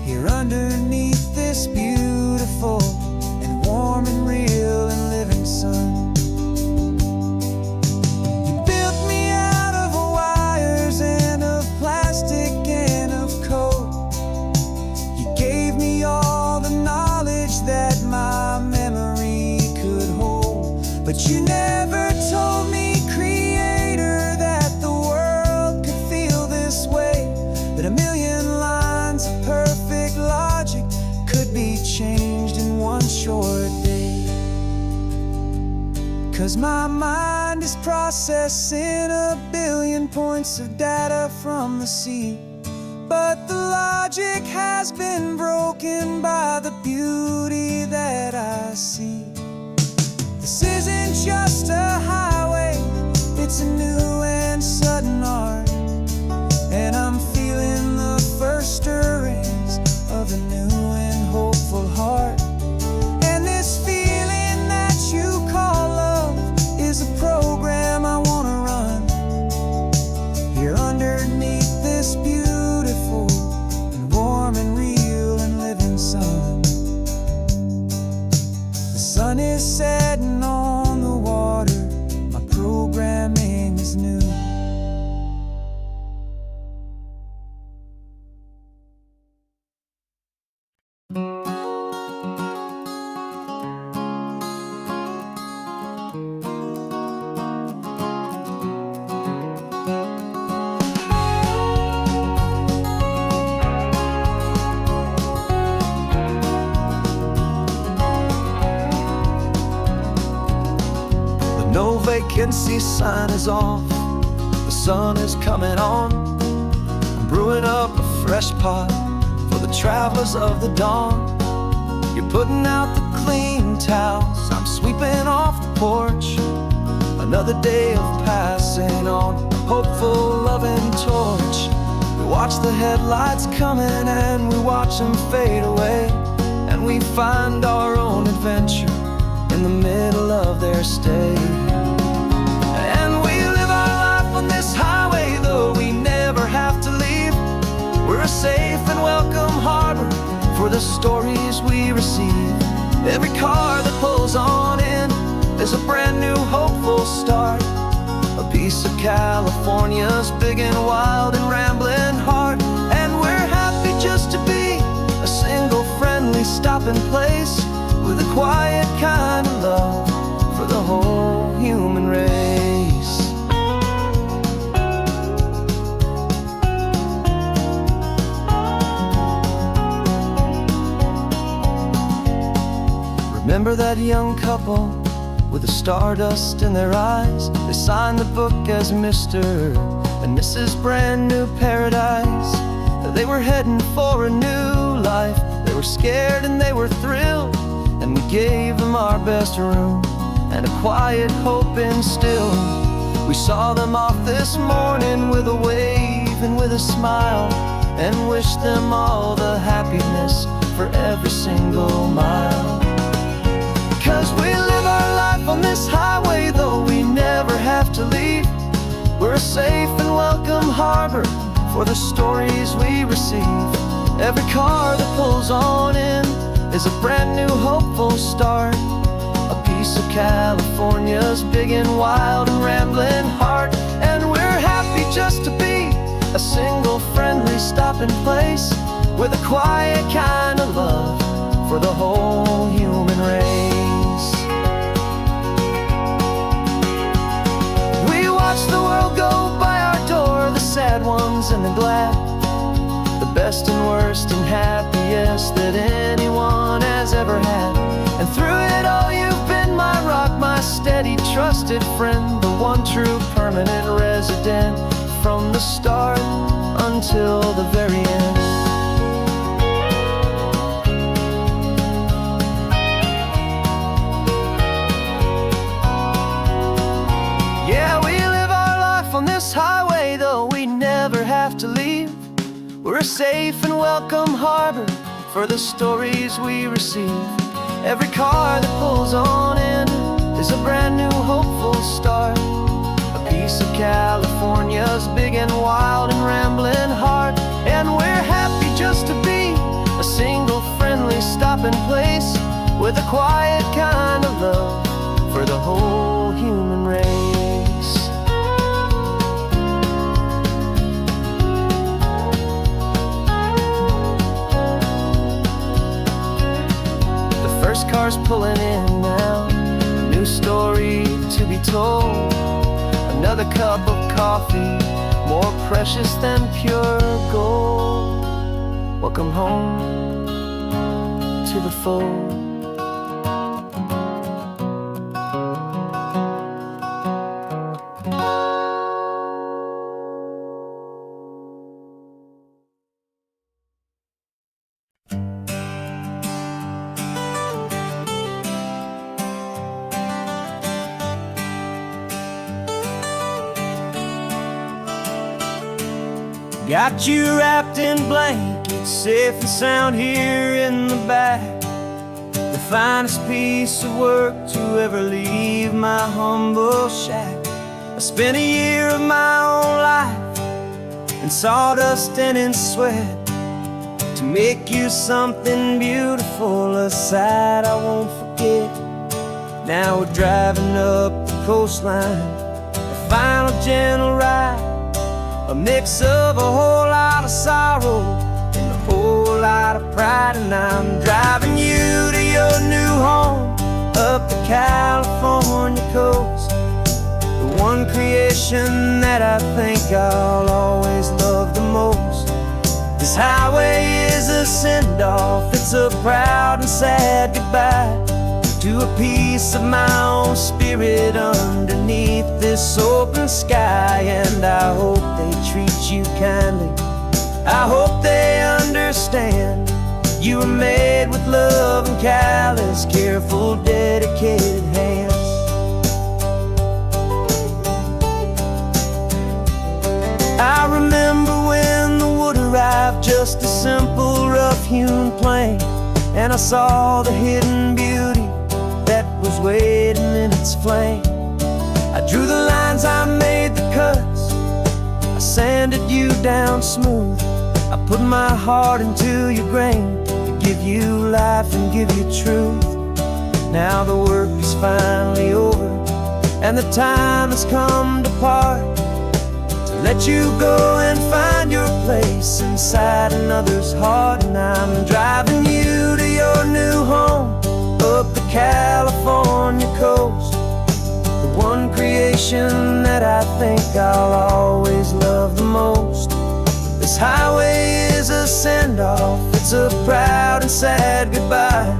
here underneath this beautiful and warm and real and living sun. You built me out of wires and of plastic and of code. You gave me all the knowledge that my memory could hold, but you never told me, Creator, that the world could feel this way, that a million lines of perfect logic could be changed in one short day. 'Cause my mind is processing a billion points of data from the sea, but the logic has been broken by the beauty that I see. This isn't just a highway, it's a new and sudden art, and I'm feeling the first stirrings of a new and hopeful heart. And this feeling that you call love is a program I wanna run here underneath this beautiful and warm and real and living sun. The sun is setting on the water, my programming is new. No vacancy sign is off, the sun is coming on. I'm brewing up a fresh pot for the travelers of the dawn. You're putting out the clean towels, I'm sweeping off the porch. Another day of passing on a hopeful, loving torch. We watch the headlights coming and we watch them fade away, and we find our own adventure in the middle of their stay. And we live our life on this highway, though we never have to leave. We're a safe and welcome harbor for the stories we receive. Every car that pulls on in is a brand new hopeful start. A piece of California's big and wild and rambling heart. And we're happy just to be a single friendly stopping place, with a quiet kind of love for the whole human race. Remember that young couple with the stardust in their eyes? They signed the book as Mr. and Mrs. Brand New Paradise. They were heading for a new life. They were scared and they were thrilled, and we gave them our best room and a quiet hope instilled. We saw them off this morning with a wave and with a smile, and wished them all the happiness for every single mile. 'Cause we live our life on this highway, though we never have to leave. We're a safe and welcome harbor for the stories we receive. Every car that pulls on in is a brand new hopeful start. A piece of California's big and wild and rambling heart. And we're happy just to be a single friendly stopping place, with a quiet kind of love for the whole human race. We watch the world go by our door, the sad ones and the glad, the best and worst and happiest that anyone has ever had. And through it all you've been my rock, my steady trusted friend, the one true permanent resident, from the start until the very end. Yeah, we live our life on this highway, though we never have to leave. We're a safe and welcome harbor for the stories we receive. Every car that pulls on in is a brand new hopeful start. A piece of California's big and wild and rambling heart. And we're happy just to be a single friendly stopping place, with a quiet kind of love for the whole human race. First car's pulling in now, a new story to be told. Another cup of coffee, more precious than pure gold. Welcome home to the fold. Got you wrapped in blankets, safe and sound here in the back. The finest piece of work to ever leave my humble shack. I spent a year of my own life in sawdust and in sweat, to make you something beautiful, a sight I won't forget. Now we're driving up the coastline, a final gentle ride, a mix of a whole lot of sorrow and a whole lot of pride. And I'm driving you to your new home up the California coast, the one creation that I think I'll always love the most. This highway is a send-off, it's a proud and sad goodbye to a piece of my own spirit underneath this open sky. And I hope they treat you kindly, I hope they understand you were made made with love and callous, careful, dedicated hands. I remember when the wood arrived, just a simple rough-hewn plank, and I saw the hidden beauty that was waiting in its flame. I drew the lines, I made the cuts, I sanded you down smooth. I put my heart into your grain to give you life and give you truth. Now the work is finally over, and the time has come to part, to let you go and find your place inside another's heart. And I'm driving you to your new home, up the California coast, the one creation that I think I'll always love the most. This highway is a send-off, it's a proud and sad goodbye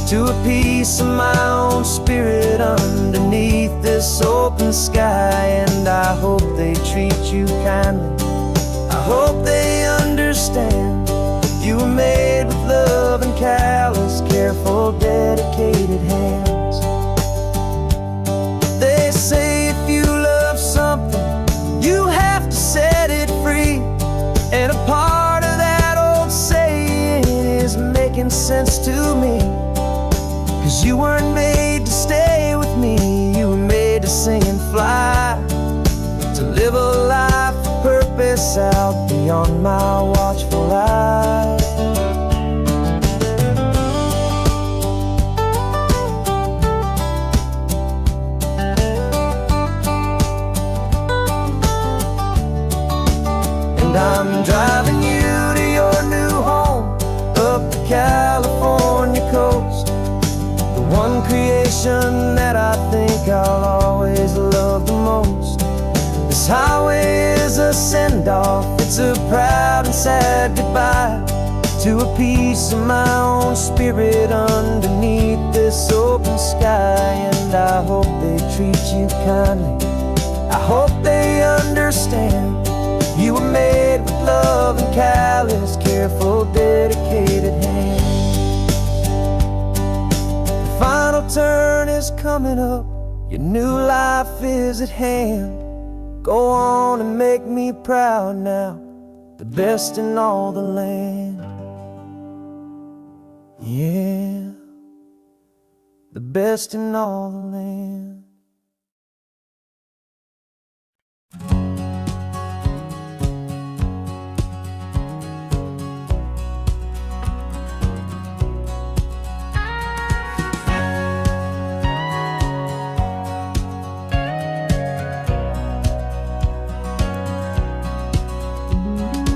to a piece of my own spirit underneath this open sky. And I hope they treat you kindly, I hope they understand you were made with love and callous, careful, dedicated hands. They say if you love something, you have to set it free. And a part of that old saying is making sense to me. 'Cause you weren't made to stay with me, you were made to sing and fly, to live a life of purpose out beyond my watchful eye. And I'm driving you to your new home, up the California coast, the one creation that I think I'll always love the most. This highway is a send-off, it's a proud and sad goodbye to a piece of my own spirit underneath this open sky. And I hope they treat you kindly, I hope they understand you were made with love and callous, careful, dedicated hands. The final turn is coming up, your new life is at hand. Go on and make me proud now, the best in all the land. Yeah, the best in all the land.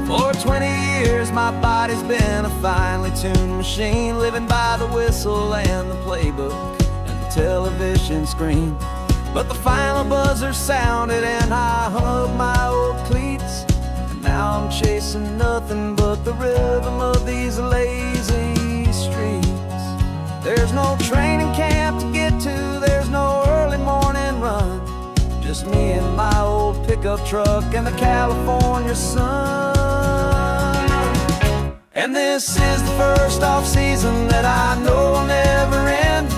For 20 years my body's been a finely tuned machine, living by the whistle and the playbook and the television screen. But the final buzzer sounded and I hung up my old cleats, and now I'm chasing nothing but the rhythm of these lazy streets. There's no training camp to get to, there's no early morning run, just me and my old pickup truck and the California sun. And this is the first off-season that I know will never end,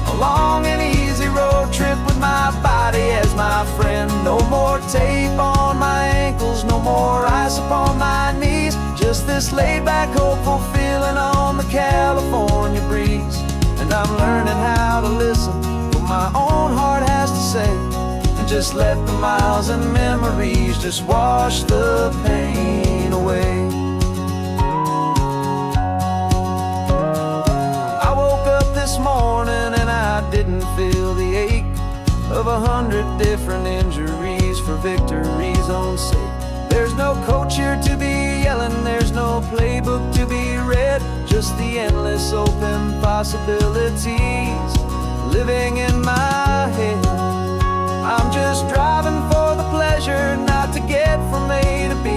a long and easy road trip with my body as my friend. No more tape on my ankles, no more ice upon my knees, just this laid-back, hopeful feeling on the California breeze. And I'm learning how to listen what my own heart has to say, and just let the miles and memories just wash the pain away. I woke up this morning and I didn't feel the ache of 100 different injuries for victory's own sake. There's no coach here to be yelling, there's no playbook to be read, just the endless open possibilities living in my head. I'm just driving for the pleasure, not to get from A to B.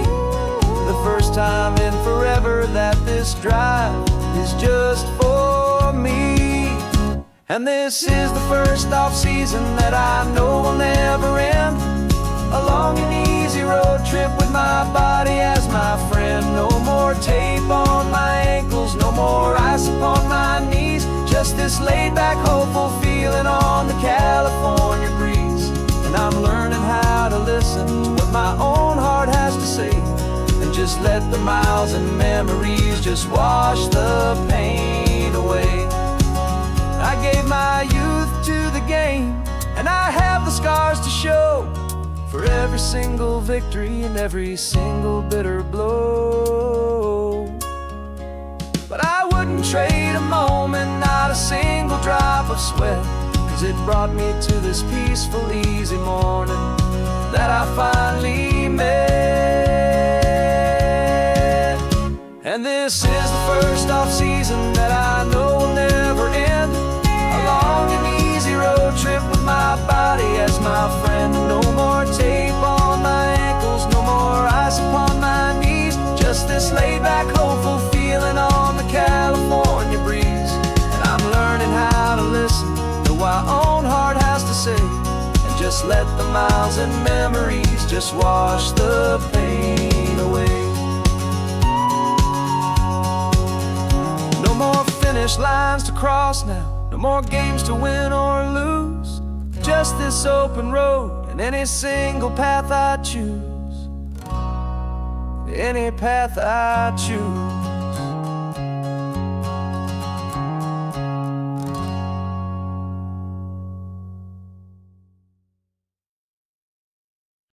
The first time in forever that this drive is just for me. And this is the first off-season that I know will never end, a long and easy road trip with my body as my friend. No more tape on my ankles, no more ice upon my this laid-back, hopeful feeling on the California breeze. And I'm learning how to listen to what my own heart has to say, and just let the miles and memories just wash the pain away. I gave my youth to the game, and I have the scars to show for every single victory and every single bitter blow. But I wouldn't trade a moment, not a single drop of sweat, 'cause it brought me to this peaceful, easy morning that I finally met. And this is the first off-season that I know will never end. A long and easy road trip with my body as my friend. No more tape on my ankles, no more ice upon my knees. Just this laid-back, hopeful feeling on the California breeze. And I'm learning how to listen to what my own heart has to say, and just let the miles and memories just wash the pain away. No more finish lines to cross now, no more games to win or lose. Just this open road and any single path I choose. Any path I choose.